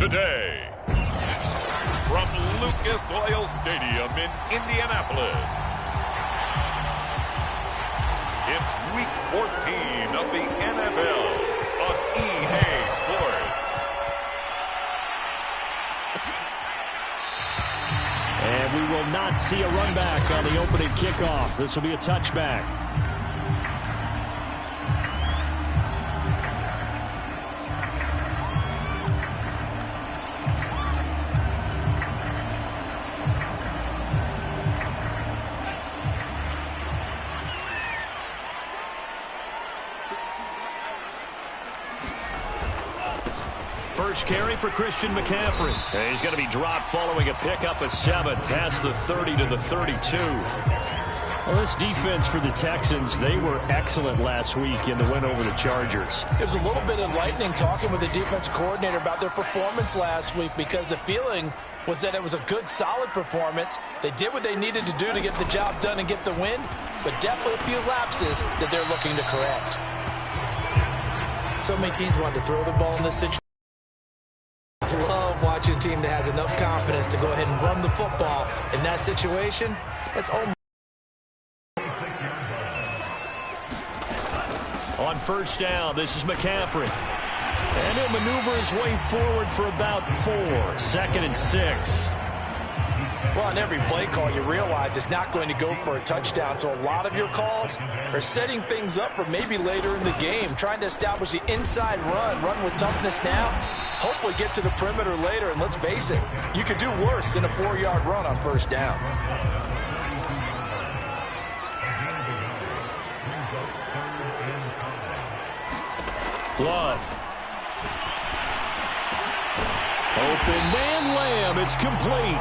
today. From Lucas Oil Stadium in Indianapolis, it's Week 14 of the NFL on EA Sports. And we will not see a run back on the opening kickoff. This will be a touchback. First carry for Christian McCaffrey. And he's going to be dropped following a pickup of 7 past the 30 to the 32. Well, this defense for the Texans, they were excellent last week in the win over the Chargers. It was a little bit enlightening talking with the defense coordinator about their performance last week because the feeling was that it was a good, solid performance. They did what they needed to do to get the job done and get the win, but definitely a few lapses that they're looking to correct. So many teams wanted to throw the ball in this situation. I love watching a team that has enough confidence to go ahead and run the football in that situation. That's almost. On first down, this is McCaffrey. And he'll maneuver his way forward for about 4. 2nd and 6. Well, on every play call, you realize it's not going to go for a touchdown. So a lot of your calls are setting things up for maybe later in the game, trying to establish the inside run with toughness now, hopefully get to the perimeter later. And let's face it, you could do worse than a 4-yard run on first down. Love. Open man, Lamb. It's complete.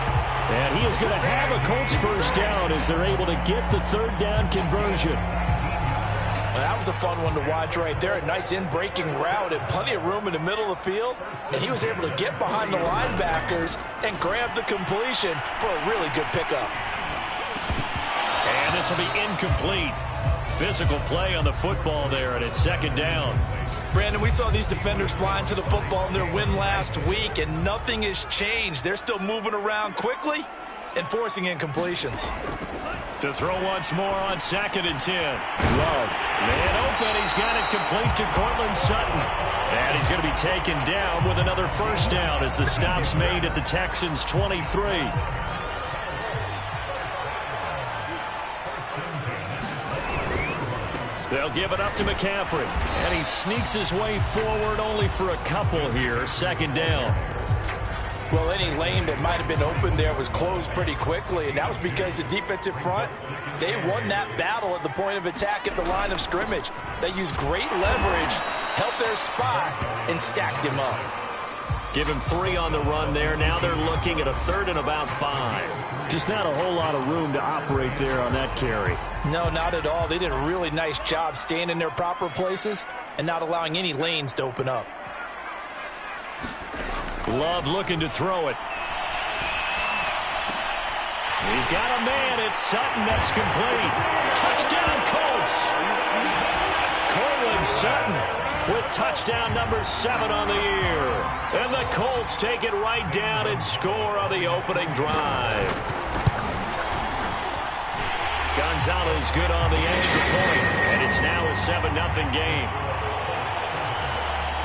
And he is going to have a Colts first down as they're able to get the 3rd down conversion. Well, that was a fun one to watch right there. A nice in-breaking route and plenty of room in the middle of the field. And he was able to get behind the linebackers and grab the completion for a really good pickup. And this will be incomplete. Physical play on the football there, and it's 2nd down. Brandon, we saw these defenders flying to the football in their win last week, and nothing has changed. They're still moving around quickly and forcing incompletions. To throw once more on 2nd and 10. Love. Man open. He's got it complete to Courtland Sutton. And he's going to be taken down with another first down as the stop's made at the Texans' 23. They'll give it up to McCaffrey. And he sneaks his way forward only for a couple here. 2nd down. Well, any lane that might have been open there was closed pretty quickly, and that was because the defensive front, they won that battle at the point of attack at the line of scrimmage. They used great leverage, helped their spot, and stacked him up. Give him 3 on the run there. Now they're looking at a 3rd and about 5. Just not a whole lot of room to operate there on that carry. No, not at all. They did a really nice job staying in their proper places and not allowing any lanes to open up. Love looking to throw it. He's got a man. It's Sutton. That's complete. Touchdown, Colts. Courtland Sutton with touchdown number 7 on the year. And the Colts take it right down and score on the opening drive. Gonzalez good on the extra point. And it's now a 7-0 game.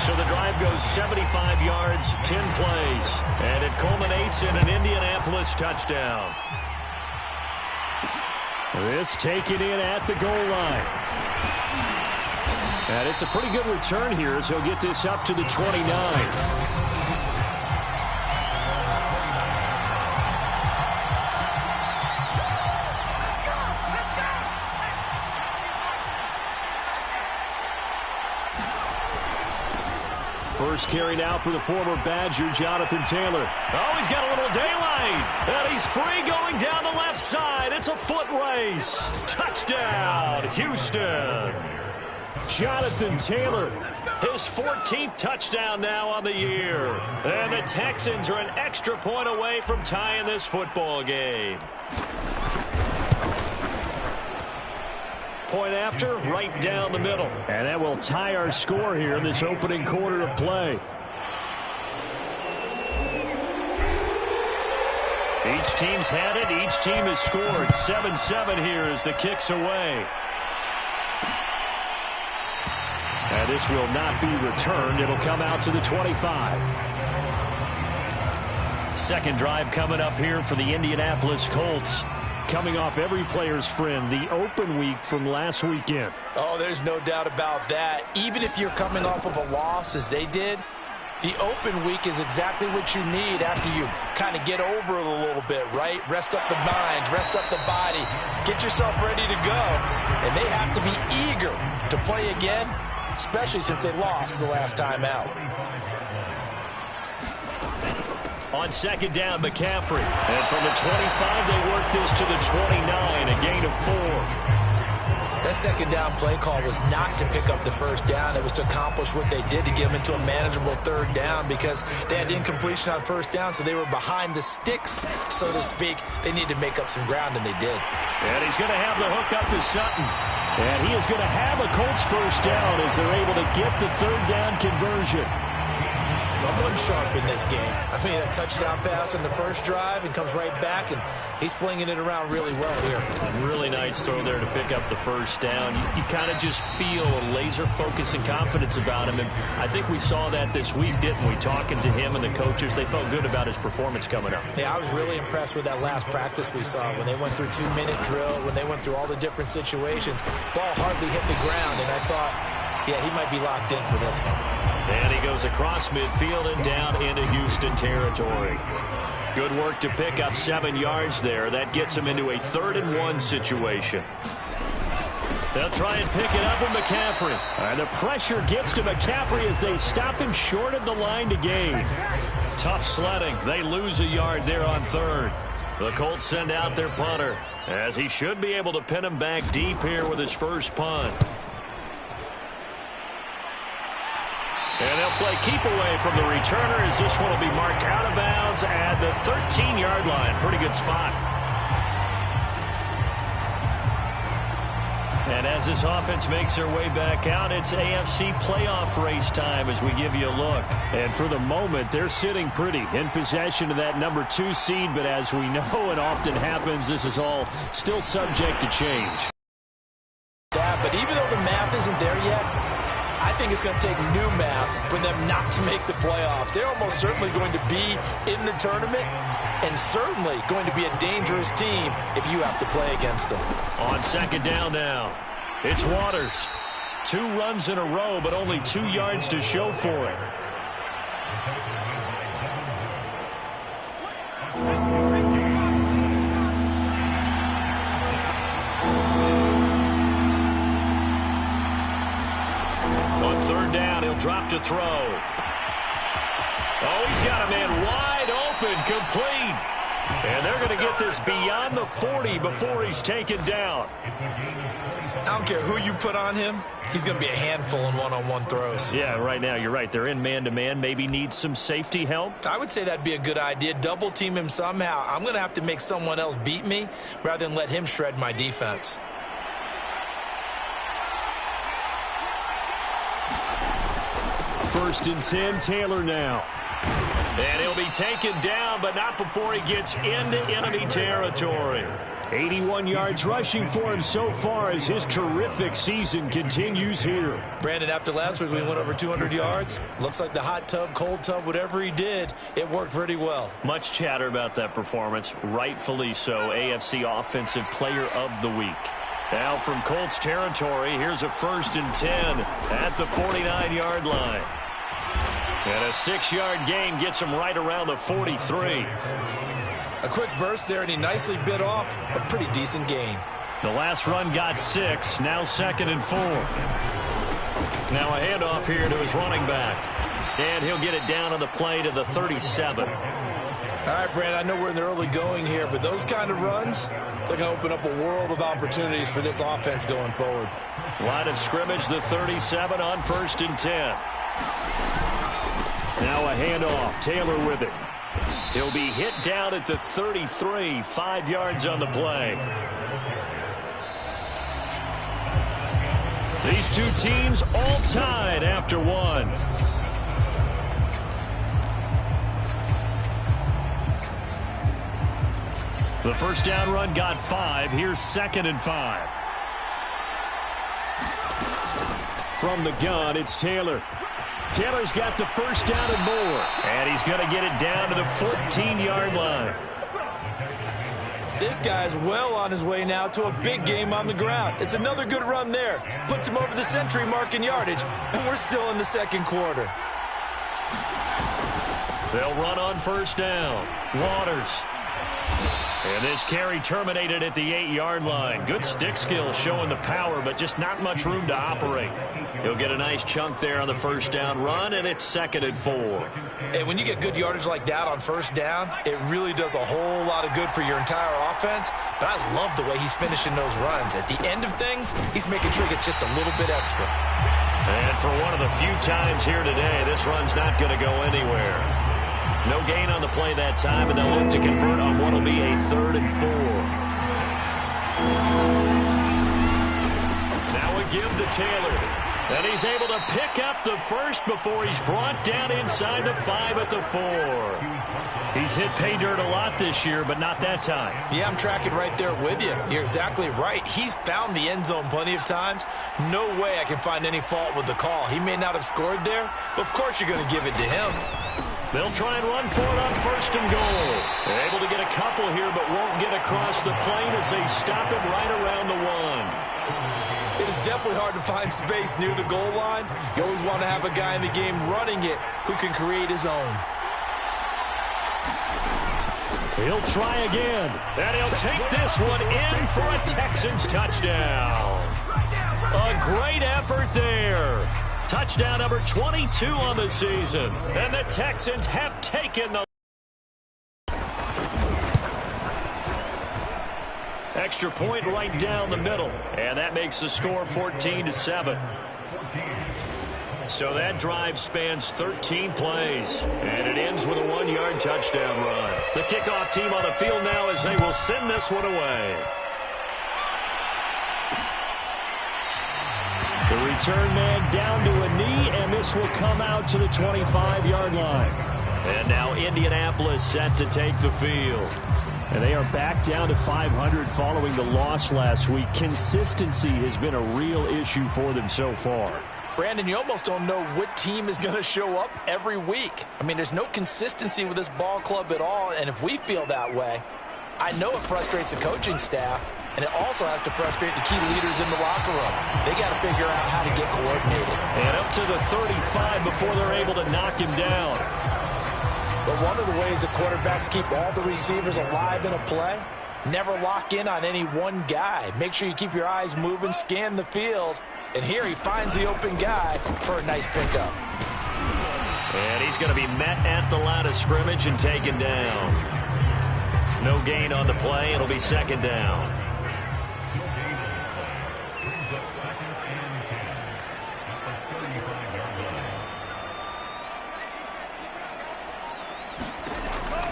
So the drive goes 75 yards, 10 plays. And it culminates in an Indianapolis touchdown. This taken in at the goal line. And it's a pretty good return here as he'll get this up to the 29. First carry now for the former Badger, Jonathan Taylor. Oh, he's got a little daylight. And he's free going down the left side. It's a foot race. Touchdown, Houston. Jonathan Taylor, his 14th touchdown now on the year. And the Texans are an extra point away from tying this football game. Point after, right down the middle. And that will tie our score here in this opening quarter of play. Each team's had it. Each team has scored. 7-7 here as the kick's away. And this will not be returned. It'll come out to the 25. Second drive coming up here for the Indianapolis Colts. Coming off every player's friend, the open week from last weekend. Oh, there's no doubt about that. Even if you're coming off of a loss as they did, the open week is exactly what you need after you kind of get over it a little bit, right? Rest up the mind, rest up the body, get yourself ready to go. And they have to be eager to play again, especially since they lost the last time out. On second down, McCaffrey. And from the 25, they work this to the 29, a gain of 4. That second down play call was not to pick up the first down. It was to accomplish what they did to get them into a manageable third down because they had incompletion on first down, so they were behind the sticks, so to speak. They needed to make up some ground, and they did. And he's going to have the hook up to Sutton. And he is going to have a Colts first down as they're able to get the third down conversion. Someone sharp in this game. I mean, a touchdown pass in the first drive and comes right back, and he's flinging it around really well here. Really nice throw there to pick up the first down. You kind of just feel a laser focus and confidence about him, and I think we saw that this week, didn't we? Talking to him and the coaches, they felt good about his performance coming up. Yeah, I was really impressed with that last practice we saw when they went through 2-minute drill, when they went through all the different situations. Ball hardly hit the ground, and I thought, yeah, he might be locked in for this one. And he goes across midfield and down into Houston territory. Good work to pick up 7 yards there. That gets him into a 3rd-and-1 situation. They'll try and pick it up with McCaffrey. And the pressure gets to McCaffrey as they stop him short of the line to gain. Tough sledding. They lose a yard there on 3rd. The Colts send out their punter as he should be able to pin him back deep here with his first punt. And they'll play keep away from the returner as this one will be marked out of bounds at the 13-yard line. Pretty good spot. And as this offense makes their way back out, it's AFC playoff race time as we give you a look. And for the moment, they're sitting pretty in possession of that number 2 seed. But as we know it often happens, this is all still subject to change. Yeah, but even though the math isn't there yet, I think it's going to take new math for them not to make the playoffs. They're almost certainly going to be in the tournament and certainly going to be a dangerous team if you have to play against them. On second down now, it's Waters. 2 runs in a row, but only 2 yards to show for it. Drop to throw. Oh, he's got a man wide open, complete. And they're going to get this beyond the 40 before he's taken down. I don't care who you put on him. He's going to be a handful in one-on-one throws. Yeah, right now, you're right. They're in man-to-man. Maybe need some safety help. I would say that'd be a good idea. Double team him somehow. I'm going to have to make someone else beat me rather than let him shred my defense. First and 10, Taylor now. And he'll be taken down, but not before he gets into enemy territory. 81 yards rushing for him so far as his terrific season continues here. Brandon, after last week we went over 200 yards. Looks like the hot tub, cold tub, whatever he did, it worked pretty well. Much chatter about that performance, rightfully so. AFC Offensive Player of the Week. Now from Colts territory, here's a 1st and 10 at the 49-yard line. And a 6-yard gain gets him right around the 43. A quick burst there, and he nicely bit off a pretty decent gain. The last run got 6, now 2nd and 4. Now a handoff here to his running back. And he'll get it down on the play to the 37. All right, Brandon, I know we're in the early going here, but those kind of runs, they're going to open up a world of opportunities for this offense going forward. Line of scrimmage, the 37 on 1st and 10. Now a handoff. Taylor with it. He'll be hit down at the 33, 5 yards on the play. These two teams all tied after 1. The first down run got 5. Here's 2nd and 5. From the gun, it's Taylor. Taylor's got the first down and more. And he's going to get it down to the 14-yard line. This guy's well on his way now to a big game on the ground. It's another good run there. Puts him over the century mark in yardage, and we're still in the second quarter. They'll run on first down. Waters. And this carry terminated at the 8-yard line. Good stick skill showing the power, but just not much room to operate. He'll get a nice chunk there on the first down run, and it's 2nd and 4. And when you get good yardage like that on first down, it really does a whole lot of good for your entire offense. But I love the way he's finishing those runs. At the end of things, he's making sure he gets just a little bit extra. And for one of the few times here today, this run's not going to go anywhere. No gain on the play that time, and they'll look to convert on what will be a 3rd and 4. Now a give to Taylor. And he's able to pick up the first before he's brought down inside the 5 at the 4. He's hit pay dirt a lot this year, but not that time. Yeah, I'm tracking right there with you. You're exactly right. He's found the end zone plenty of times. No way I can find any fault with the call. He may not have scored there, but of course you're going to give it to him. They'll try and run for it on 1st and goal. They're able to get a couple here, but won't get across the plane as they stop him right around the 1. It is definitely hard to find space near the goal line. You always want to have a guy in the game running it who can create his own. He'll try again, and he'll take this one in for a Texans touchdown. A great effort there. Touchdown number 22 on the season. And the Texans have taken the extra point right down the middle. And that makes the score 14-7. So that drive spans 13 plays. And it ends with a 1-yard touchdown run. The kickoff team on the field now as they will send this one away. The return man down to a knee, and this will come out to the 25-yard line. And now Indianapolis set to take the field. And they are back down to 500 following the loss last week. Consistency has been a real issue for them so far. Brandon, you almost don't know what team is going to show up every week. I mean, there's no consistency with this ball club at all, and if we feel that way, I know it frustrates the coaching staff, and it also has to frustrate the key leaders in the locker room. They got to figure out how to get coordinated. And up to the 35 before they're able to knock him down. But one of the ways the quarterbacks keep all the receivers alive in a play, never lock in on any one guy. Make sure you keep your eyes moving, scan the field. And here he finds the open guy for a nice pickup. And he's going to be met at the line of scrimmage and taken down. No gain on the play. It'll be second down.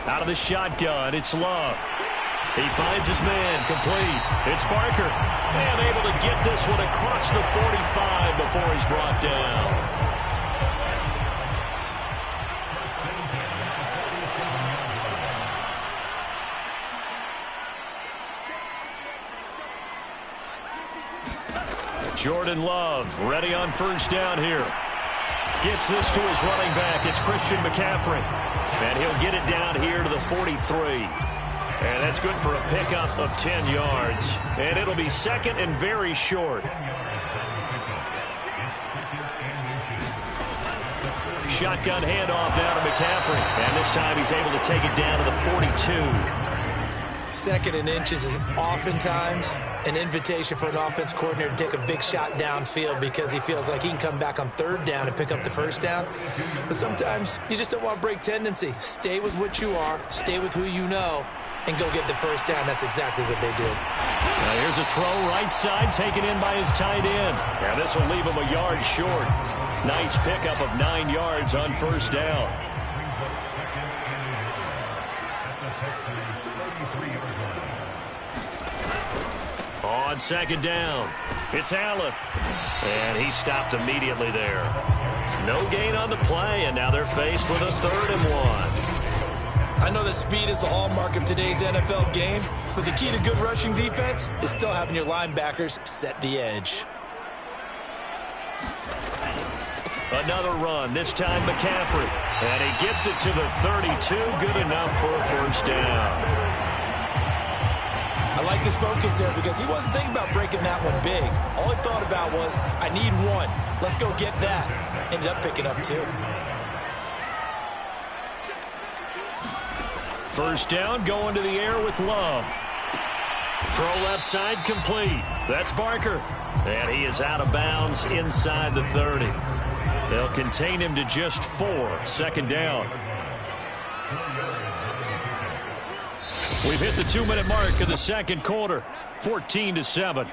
Out of the shotgun, it's Love. He finds his man, complete. It's Barker. And able to get this one across the 45 before he's brought down. Jordan Love ready on first down here. Gets this to his running back. It's Christian McCaffrey. And he'll get it down here to the 43. And that's good for a pickup of 10 yards. And it'll be second and very short. Shotgun handoff down to McCaffrey. And this time he's able to take it down to the 42. Second and inches is oftentimes an invitation for an offense coordinator to take a big shot downfield because he feels like he can come back on third down and pick up the first down. But sometimes you just don't want to break tendency. Stay with what you are, stay with who you know, and go get the first down. That's exactly what they did. Now here's a throw right side taken in by his tight end. Now this will leave him a yard short. Nice pickup of 9 yards on first down. On second down, it's Allen. And he stopped immediately there. No gain on the play, and now they're faced with a 3rd and 1. I know that speed is the hallmark of today's NFL game, but the key to good rushing defense is still having your linebackers set the edge. Another run, this time McCaffrey. And he gets it to the 32. Good enough for a first down. I like his focus there because he wasn't thinking about breaking that one big. All he thought about was, I need one. Let's go get that. Ended up picking up two. First down, going to the air with Love. Throw left side complete. That's Barker. And he is out of bounds inside the 30. They'll contain him to just 4. Second down. We've hit the 2-minute mark of the second quarter. 14-7.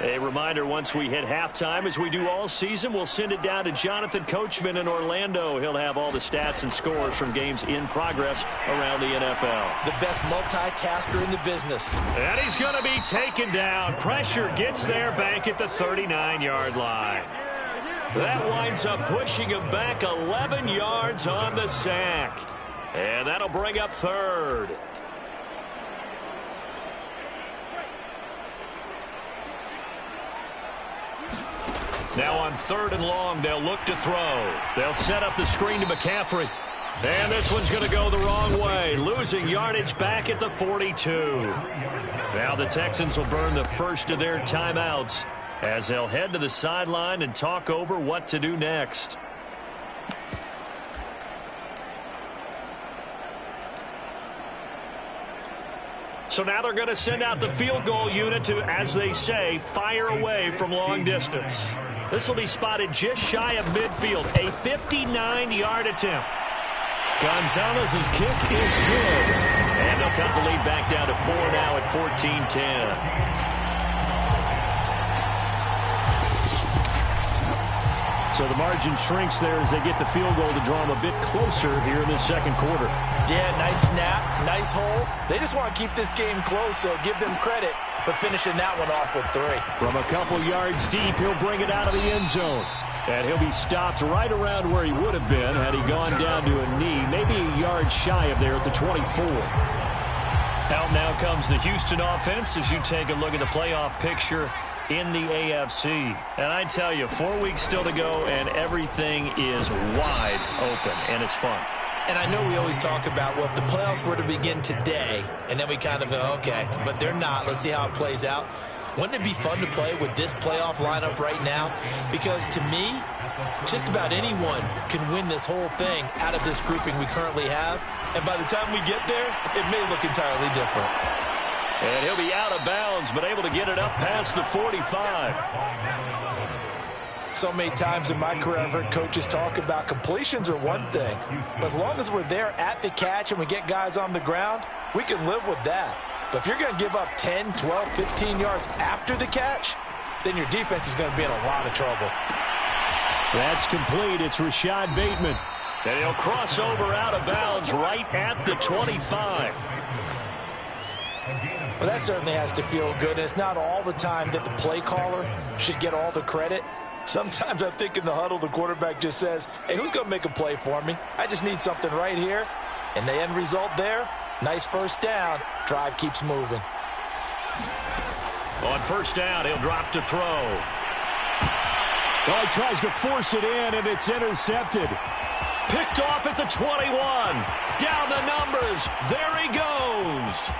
A reminder, once we hit halftime, as we do all season, we'll send it down to Jonathan Coachman in Orlando. He'll have all the stats and scores from games in progress around the NFL. The best multitasker in the business. And he's going to be taken down. Pressure gets there back at the 39-yard line. That winds up pushing him back 11 yards on the sack. And that'll bring up third. Now on 3rd and long, they'll look to throw. They'll set up the screen to McCaffrey. And this one's going to go the wrong way, losing yardage back at the 42. Now the Texans will burn the first of their timeouts as they'll head to the sideline and talk over what to do next. So now they're going to send out the field goal unit to, as they say, fire away from long distance. This will be spotted just shy of midfield, a 59-yard attempt. Gonzalez's kick is good. And they'll cut the lead back down to 4 now at 14-10. So the margin shrinks there as they get the field goal to draw them a bit closer here in the second quarter. Yeah, nice snap, nice hole. They just want to keep this game close, so give them credit for finishing that one off with 3. From a couple yards deep, he'll bring it out of the end zone. And he'll be stopped right around where he would have been had he gone down to a knee, maybe a yard shy of there at the 24. Out now comes the Houston offense as you take a look at the playoff picture in the AFC. And I tell you, 4 weeks still to go, and everything is wide open, and it's fun. And I know we always talk about, well, if the playoffs were to begin today, and then we kind of go, okay, but they're not. Let's see how it plays out. Wouldn't it be fun to play with this playoff lineup right now? Because to me, just about anyone can win this whole thing out of this grouping we currently have. And by the time we get there, it may look entirely different. And he'll be out of bounds, but able to get it up past the 45. So many times in my career, I've heard coaches talk about completions are one thing. But as long as we're there at the catch and we get guys on the ground, we can live with that. But if you're going to give up 10, 12, 15 yards after the catch, then your defense is going to be in a lot of trouble. That's complete. It's Rashad Bateman. And he'll cross over out of bounds right at the 25. Well, that certainly has to feel good. And it's not all the time that the play caller should get all the credit. Sometimes I think in the huddle, the quarterback just says, hey, who's going to make a play for me? I just need something right here. And the end result there, nice first down. Drive keeps moving. On first down, he'll drop to throw. Well, he tries to force it in, and it's intercepted. Picked off at the 21. Down the numbers. There he goes.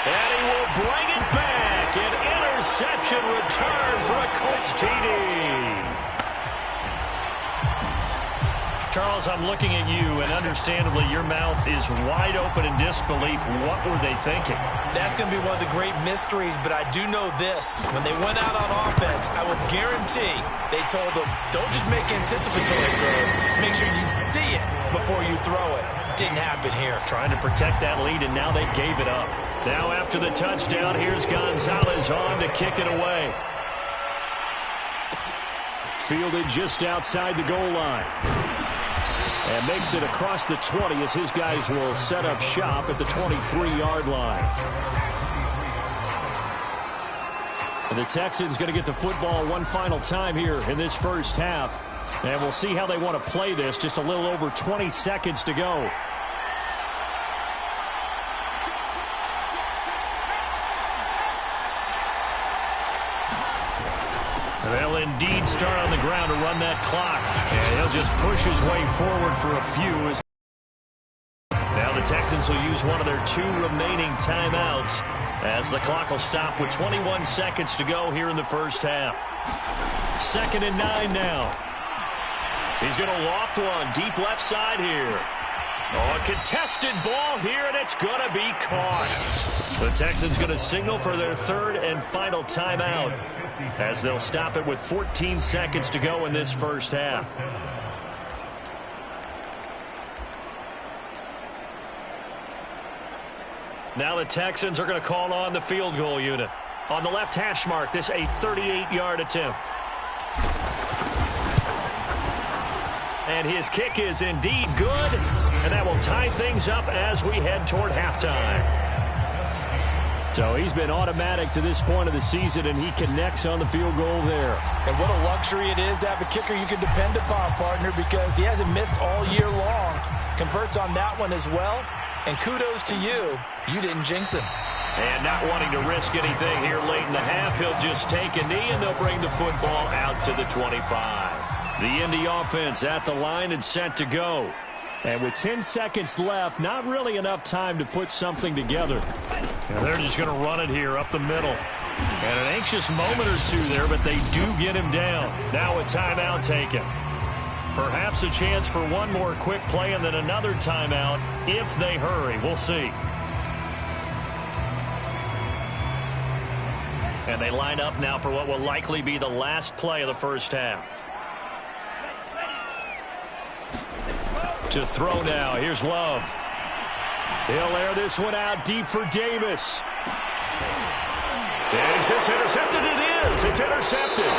And he will bring it back. An interception return for a Colts TD. Charles, I'm looking at you, and understandably, your mouth is wide open in disbelief. What were they thinking? That's going to be one of the great mysteries, but I do know this. When they went out on offense, I would guarantee they told them, don't just make anticipatory throws. Make sure you see it before you throw it. Didn't happen here. Trying to protect that lead, and now they gave it up. Now after the touchdown, here's Gonzalez on to kick it away. Fielded just outside the goal line. And makes it across the 20 as his guys will set up shop at the 23-yard line. The Texans going to get the football one final time here in this first half. And we'll see how they want to play this. Just a little over 20 seconds to go. They'll indeed start on the ground to run that clock. And he'll just push his way forward for a few. Now the Texans will use one of their 2 remaining timeouts as the clock will stop with 21 seconds to go here in the first half. 2nd and 9 now. He's going to loft one deep left side here. Oh, a contested ball here, and it's going to be caught. The Texans going to signal for their 3rd and final timeout as they'll stop it with 14 seconds to go in this first half. Now the Texans are going to call on the field goal unit. On the left hash mark, this a 38-yard attempt. And his kick is indeed good, and that will tie things up as we head toward halftime. So he's been automatic to this point of the season, and he connects on the field goal there. And what a luxury it is to have a kicker you can depend upon, partner, because he hasn't missed all year long. Converts on that one as well. And kudos to you. You didn't jinx him. And not wanting to risk anything here late in the half, he'll just take a knee, and they'll bring the football out to the 25. The Indy offense at the line and set to go. And with 10 seconds left, not really enough time to put something together. And they're just going to run it here up the middle. And an anxious moment or two there, but they do get him down. Now a timeout taken. Perhaps a chance for one more quick play and then another timeout if they hurry. We'll see. And they line up now for what will likely be the last play of the first half. To throw now. Here's Love. He'll air this one out deep for Davis. Is this intercepted? It is. It's intercepted.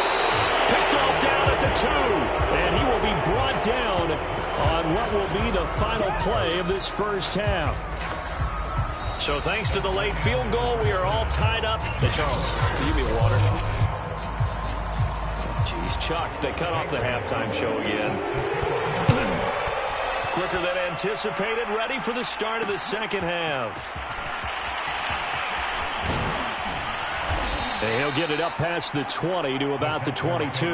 Picked off down at the 2. And he will be brought down on what will be the final play of this first half. So thanks to the late field goal, we are all tied up. Hey, Charles, can you give me water? Jeez, Chuck, they cut off the halftime show again. Quicker than anticipated, ready for the start of the second half. And he'll get it up past the 20 to about the 22.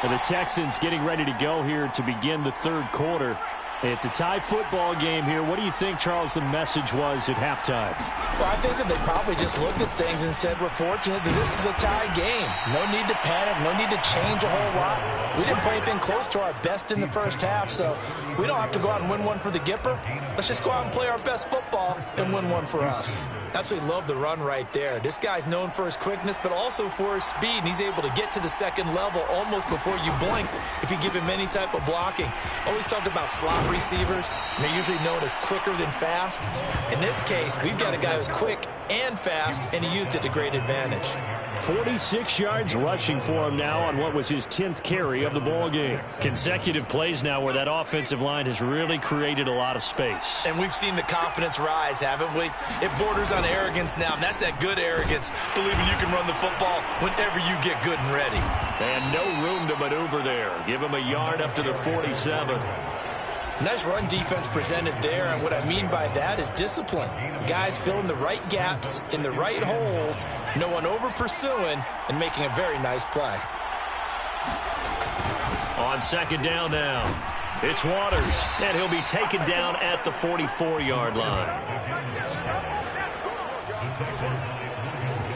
And the Texans getting ready to go here to begin the third quarter. It's a tie football game here. What do you think, Charles, the message was at halftime? Well, I think that they probably just looked at things and said, we're fortunate that this is a tie game. No need to panic. No need to change a whole lot. We didn't play anything close to our best in the first half, so we don't have to go out and win one for the Gipper. Let's just go out and play our best football and win one for us. Absolutely love the run right there. This guy's known for his quickness, but also for his speed, and he's able to get to the second level almost before you blink if you give him any type of blocking. Always talked about slot receivers, and they're usually known as quicker than fast. In this case, we've got a guy who's quick and fast, and he used it to great advantage. 46 yards rushing for him now on what was his 10th carry of the ball game. Consecutive plays now where that offensive line has really created a lot of space. And we've seen the confidence rise, haven't we? It borders on arrogance now, and that's that good arrogance, believing you can run the football whenever you get good and ready. And no room to maneuver there. Give him a yard up to the 47. Nice run defense presented there, and what I mean by that is discipline. Guys filling the right gaps in the right holes, no one over pursuing, and making a very nice play. On second down now, it's Waters, and he'll be taken down at the 44-yard line.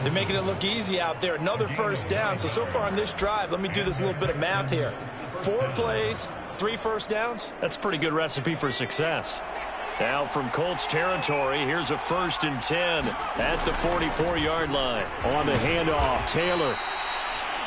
They're making it look easy out there. Another first down. So far on this drive, let me do this little bit of math here. 4 plays, 3 first downs. That's a pretty good recipe for success. Now from Colts territory, here's a 1st and 10 at the 44-yard line. On the handoff, Taylor.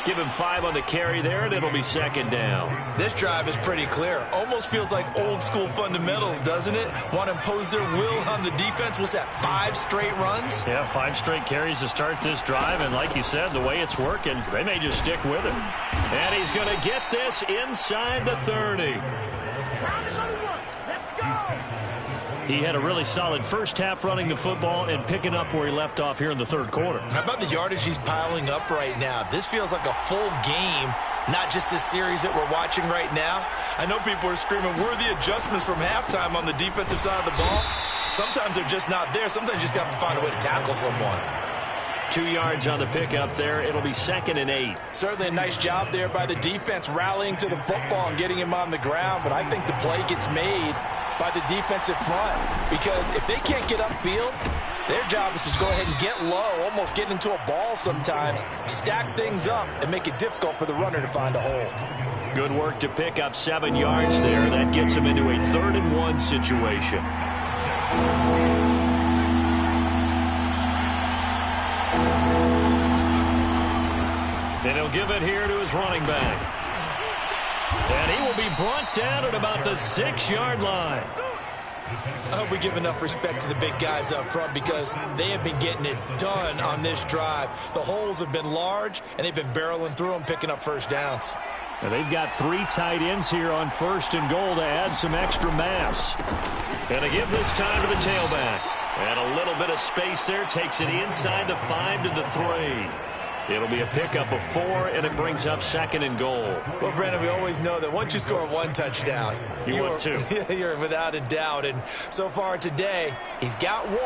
Give him 5 on the carry there, and it'll be second down. This drive is pretty clear. Almost feels like old school fundamentals, doesn't it? Want to impose their will on the defense. Was that 5 straight runs? Yeah, 5 straight carries to start this drive, and like you said, the way it's working, they may just stick with it. And he's going to get this inside the 30. He had a really solid first half running the football and picking up where he left off here in the third quarter. How about the yardage he's piling up right now? This feels like a full game, not just this series that we're watching right now. I know people are screaming, where are the adjustments from halftime on the defensive side of the ball? Sometimes they're just not there. Sometimes you just have to find a way to tackle someone. 2 yards on the pickup there. It'll be 2nd and 8. Certainly a nice job there by the defense rallying to the football and getting him on the ground, but I think the play gets made by the defensive front, because if they can't get upfield, their job is to go ahead and get low, almost get into a ball sometimes, stack things up, and make it difficult for the runner to find a hole. Good work to pick up 7 yards there. That gets him into a 3rd and 1 situation. And he'll give it here to his running back. And he will be brought down at about the 6-yard line. I hope we give enough respect to the big guys up front, because they have been getting it done on this drive. The holes have been large, and they've been barreling through them, picking up first downs. Now they've got 3 tight ends here on 1st and goal to add some extra mass. And to give this time to the tailback. And a little bit of space there. Takes it inside the 5 to the 3. It'll be a pickup of 4, and it brings up 2nd and goal. Well, Brandon, we always know that once you score 1 touchdown, you're 2. You're without a doubt. And so far today, he's got 1,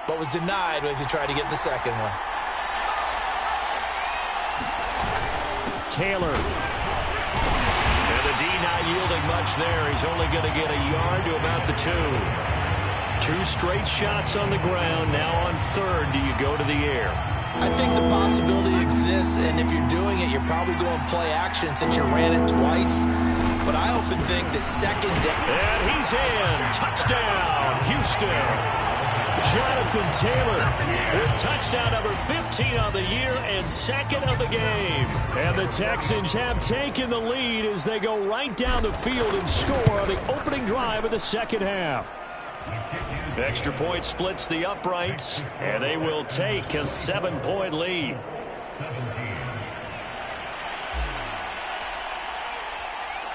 but was denied as he tried to get the 2nd one. Taylor. And the D not yielding much there. He's only going to get a yard to about the 2. 2 straight shots on the ground. Now on 3rd, do you go to the air? I think the possibility exists, and if you're doing it, you're probably going play action since you ran it twice. But I often think that 2nd down. And he's in. Touchdown, Houston. Jonathan Taylor with touchdown number 15 on the year and 2nd of the game. And the Texans have taken the lead as they go right down the field and score on the opening drive of the 2nd half. Extra point splits the uprights, and they will take a 7-point lead.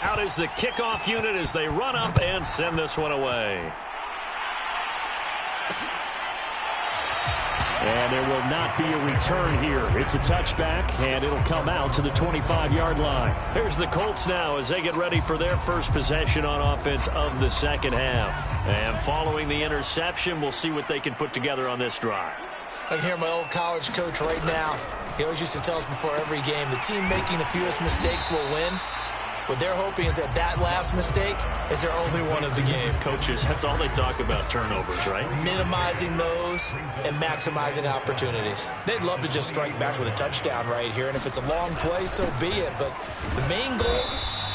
Out is the kickoff unit as they run up and send this one away. And there will not be a return here. It's a touchback, and it'll come out to the 25-yard line. Here's the Colts now as they get ready for their first possession on offense of the 2nd half. And following the interception, we'll see what they can put together on this drive. I can hear my old college coach right now. He always used to tell us before every game, the team making the fewest mistakes will win. What they're hoping is that last mistake is their only one of the game. Coaches, that's all they talk about, turnovers, right? Minimizing those and maximizing opportunities. They'd love to just strike back with a touchdown right here, and if it's a long play, so be it. But the main goal,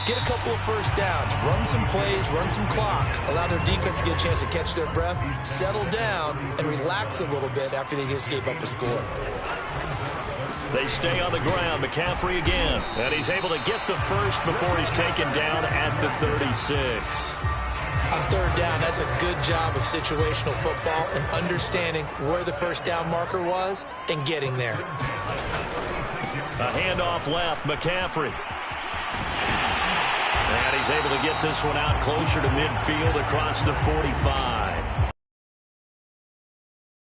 get a couple of first downs, run some plays, run some clock, allow their defense to get a chance to catch their breath, settle down, and relax a little bit after they just gave up a score. They stay on the ground. McCaffrey again. And he's able to get the first before he's taken down at the 36. On 3rd down, that's a good job of situational football and understanding where the first down marker was and getting there. A handoff left, McCaffrey. And he's able to get this one out closer to midfield across the 45.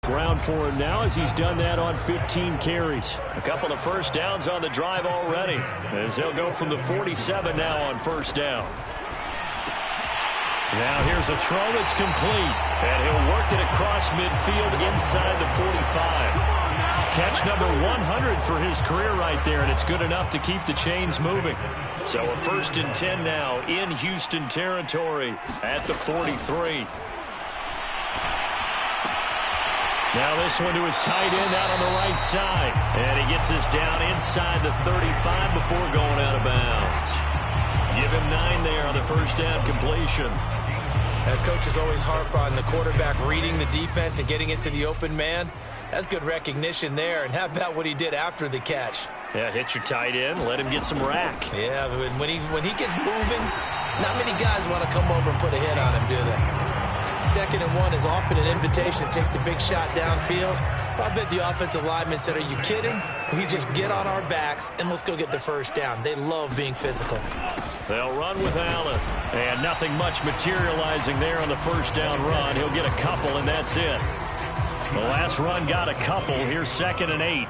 Ground for him now as he's done that on 15 carries. A couple of first downs on the drive already as they'll go from the 47 now on 1st down. Now here's a throw that's complete, and he'll work it across midfield inside the 45. Catch number 100 for his career right there, and it's good enough to keep the chains moving. So a 1st and 10 now in Houston territory at the 43. Now this one to his tight end out on the right side. And he gets this down inside the 35 before going out of bounds. Give him 9 there on the first down completion. And coaches always harp on the quarterback reading the defense and getting it to the open man. That's good recognition there. And how about what he did after the catch? Yeah, hit your tight end, let him get some rack. Yeah, when he gets moving, not many guys want to come over and put a hit on him, do they? 2nd and 1 is often an invitation to take the big shot downfield. I bet the offensive lineman said, are you kidding? We just get on our backs and let's go get the first down. They love being physical. They'll run with Allen. And nothing much materializing there on the first down run. He'll get a couple, and that's it. The last run got a couple. Here's 2nd and 8.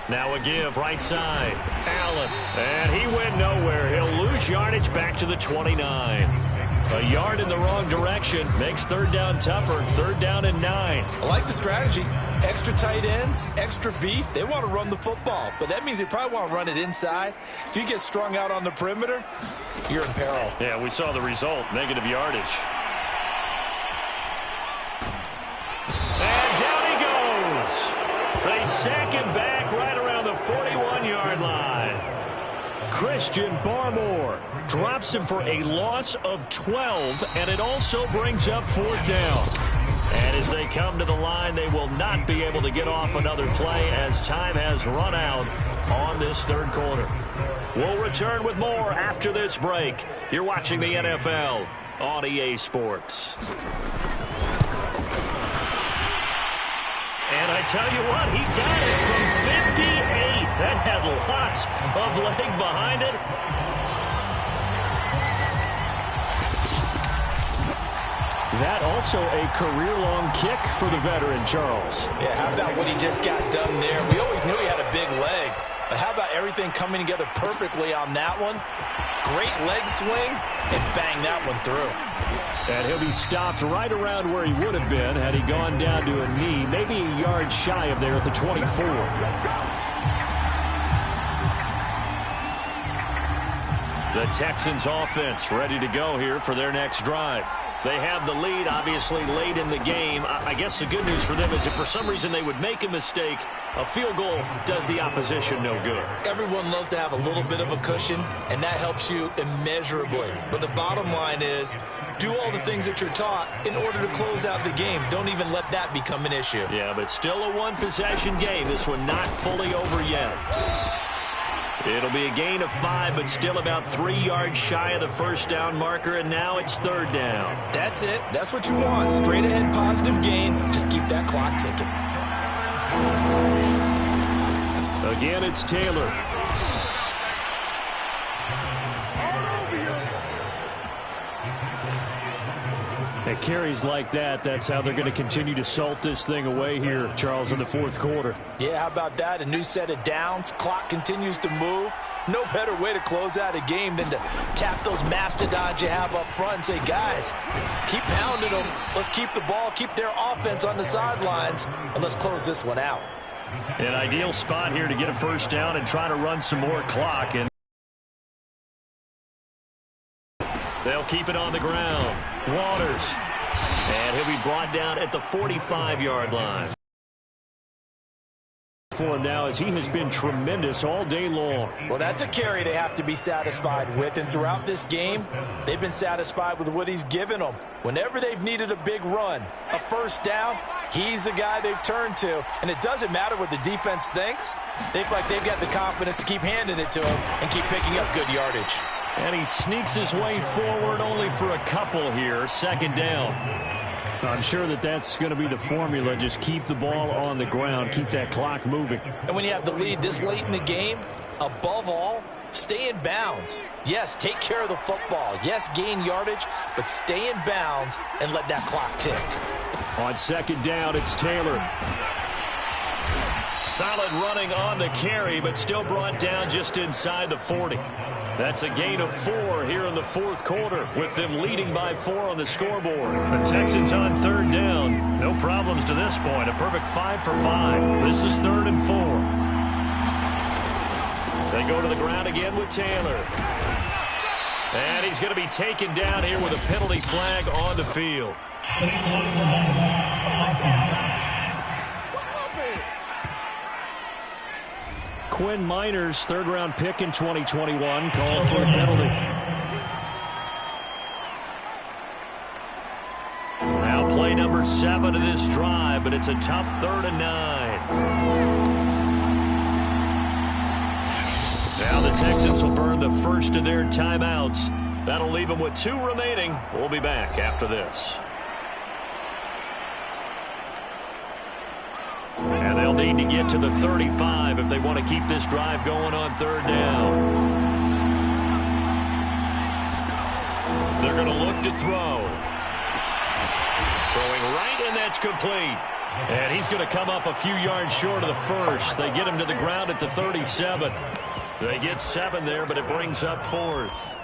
Now a give, right side. Allen. And he went nowhere. He'll lose yardage back to the 29. A yard in the wrong direction makes 3rd down tougher. 3rd down and 9. I like the strategy. Extra tight ends, extra beef. They want to run the football, but that means they probably want to run it inside. If you get strung out on the perimeter, you're in peril. Yeah, we saw the result. Negative yardage. And down he goes. They sack him back right around the 41-yard line. Christian Barmore drops him for a loss of 12, and it also brings up 4th down. And as they come to the line, they will not be able to get off another play as time has run out on this 3rd quarter. We'll return with more after this break. You're watching the NFL on EA Sports. And I tell you what, he got it from 58. That had lots of leg behind it. That also a career-long kick for the veteran, Charles. Yeah, how about what he just got done there? We always knew he had a big leg, but how about everything coming together perfectly on that one? Great leg swing, and bang that one through. And he'll be stopped right around where he would have been had he gone down to a knee, maybe a yard shy of there at the 24. The Texans offense ready to go here for their next drive. They have the lead, obviously, late in the game. I guess the good news for them is if for some reason they would make a mistake, a field goal does the opposition no good. Everyone loves to have a little bit of a cushion, and that helps you immeasurably. But the bottom line is, do all the things that you're taught in order to close out the game. Don't even let that become an issue. Yeah, but still a one-possession game. This one not fully over yet. It'll be a gain of 5, but still about 3 yards shy of the first down marker, and now it's 3rd down. That's it. That's what you want. Straight ahead positive gain. Just keep that clock ticking. Again, it's Taylor. At carries like that, that's how they're going to continue to salt this thing away here, Charles, in the 4th quarter. Yeah, how about that? A new set of downs. Clock continues to move. No better way to close out a game than to tap those mastodons you have up front and say, guys, keep pounding them. Let's keep the ball, keep their offense on the sidelines, and let's close this one out. An ideal spot here to get a first down and try to run some more clock. And they'll keep it on the ground. Waters. And he'll be brought down at the 45-yard line. For him now as he has been tremendous all day long. Well, that's a carry they have to be satisfied with. And throughout this game, they've been satisfied with what he's given them. Whenever they've needed a big run, a first down, he's the guy they've turned to. And it doesn't matter what the defense thinks. They feel like they've got the confidence to keep handing it to him and keep picking up good yardage. And he sneaks his way forward only for a couple here. 2nd down. I'm sure that's going to be the formula. Just keep the ball on the ground. Keep that clock moving. And when you have the lead this late in the game, above all, stay in bounds. Yes, take care of the football. Yes, gain yardage, but stay in bounds and let that clock tick. On 2nd down, it's Taylor. Solid running on the carry, but still brought down just inside the 40. That's a gain of 4 here in the 4th quarter, with them leading by 4 on the scoreboard. The Texans on 3rd down. No problems to this point. A perfect 5 for 5. This is 3rd and 4. They go to the ground again with Taylor. And he's going to be taken down here with a penalty flag on the field. Quinn Miners, 3rd-round pick in 2021, called for a penalty. Now play number 7 of this drive, but it's a tough 3rd and 9. Now the Texans will burn the first of their timeouts. That'll leave them with 2 remaining. We'll be back after this. And they'll need to get to the 35 if they want to keep this drive going on third down. They're going to look to throw. Throwing right, and that's complete. And he's going to come up a few yards short of the first. They get him to the ground at the 37. They get 7 there, but it brings up 4th.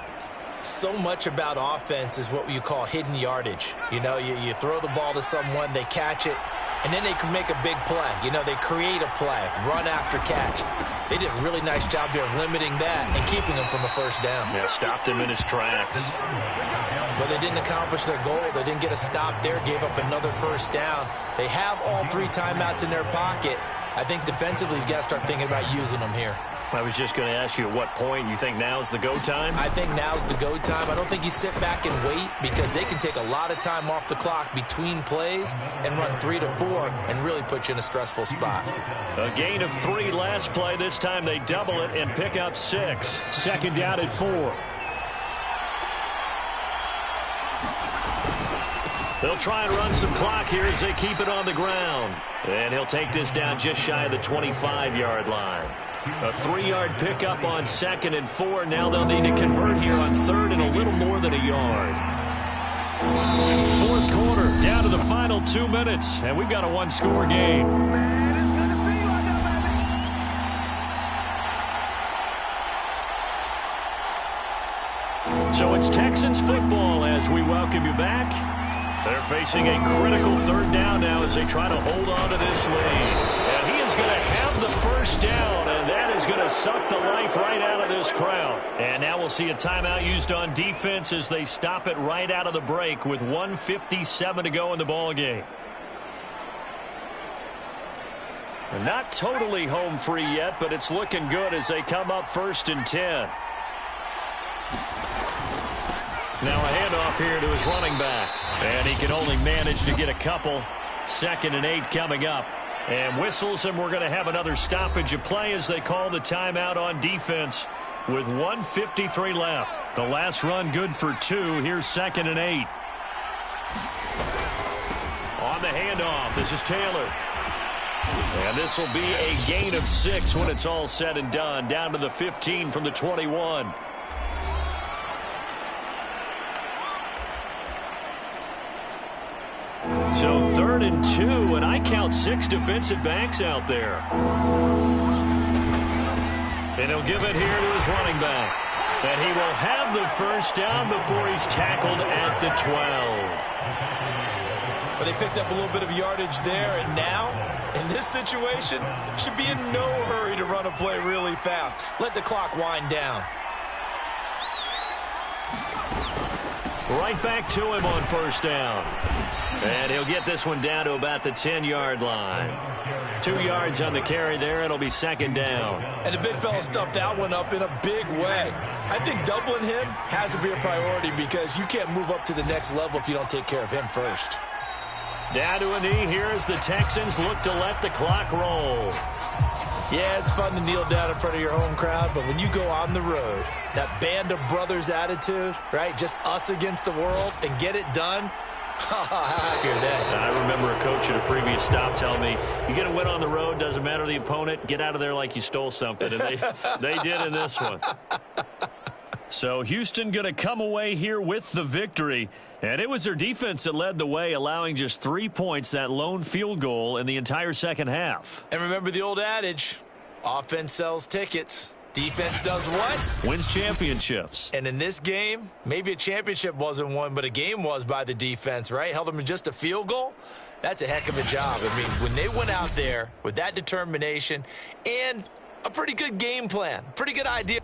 So much about offense is what you call hidden yardage. You know, you throw the ball to someone, they catch it, and then they can make a big play. You know, they create a play, run after catch. They did a really nice job there of limiting that and keeping him from a first down. Yeah, stopped him in his tracks. But they didn't accomplish their goal. They didn't get a stop there, gave up another first down. They have all 3 timeouts in their pocket. I think defensively, you've got to start thinking about using them here. I was just going to ask you at what point you think now's the go time? I think now's the go time. I don't think you sit back and wait because they can take a lot of time off the clock between plays and run 3 to 4 and really put you in a stressful spot. A gain of 3 last play. This time they double it and pick up 6. Second down at 4. They'll try and run some clock here as they keep it on the ground. And he'll take this down just shy of the 25-yard line. A 3-yard pickup on 2nd and 4. Now they'll need to convert here on 3rd and a little more than a yard. 4th quarter, down to the final 2 minutes, and we've got a 1-score game. So it's Texans football as we welcome you back. They're facing a critical 3rd down now as they try to hold on to this lead. And he is going to have the first down, and that is going to suck the life right out of this crowd. And now we'll see a timeout used on defense as they stop it right out of the break with 1:57 to go in the ballgame. Not totally home free yet, but it's looking good as they come up 1st and 10. Now a handoff here to his running back. And he can only manage to get a couple. 2nd and 8 coming up. And whistles, and we're going to have another stoppage of play as they call the timeout on defense with 1:53 left. The last run good for 2. Here's 2nd and 8. On the handoff, this is Taylor. And this will be a gain of 6 when it's all said and done. Down to the 15 from the 21. So 3rd and 2, and I count 6 defensive backs out there. And he'll give it here to his running back. And he will have the first down before he's tackled at the 12. But they picked up a little bit of yardage there, and now, in this situation, should be in no hurry to run a play really fast. Let the clock wind down. Right back to him on first down. And he'll get this one down to about the 10-yard line. 2 yards on the carry there. It'll be 2nd down. And the big fella stuffed that one up in a big way. I think doubling him has to be a priority because you can't move up to the next level if you don't take care of him first. Down to a knee here as the Texans look to let the clock roll. Yeah, it's fun to kneel down in front of your home crowd, but when you go on the road, that band of brothers attitude, right, just us against the world and get it done, how happy are they? I remember a coach at a previous stop telling me, you get a win on the road, doesn't matter the opponent, get out of there like you stole something. And they did in this one. So Houston going to come away here with the victory. And it was their defense that led the way, allowing just 3 points, that lone field goal in the entire second half. And remember the old adage, offense sells tickets. Defense does what? Wins championships. And in this game, maybe a championship wasn't won, but a game was by the defense, right? Held them to just a field goal. That's a heck of a job. I mean, when they went out there with that determination and a pretty good game plan, pretty good idea.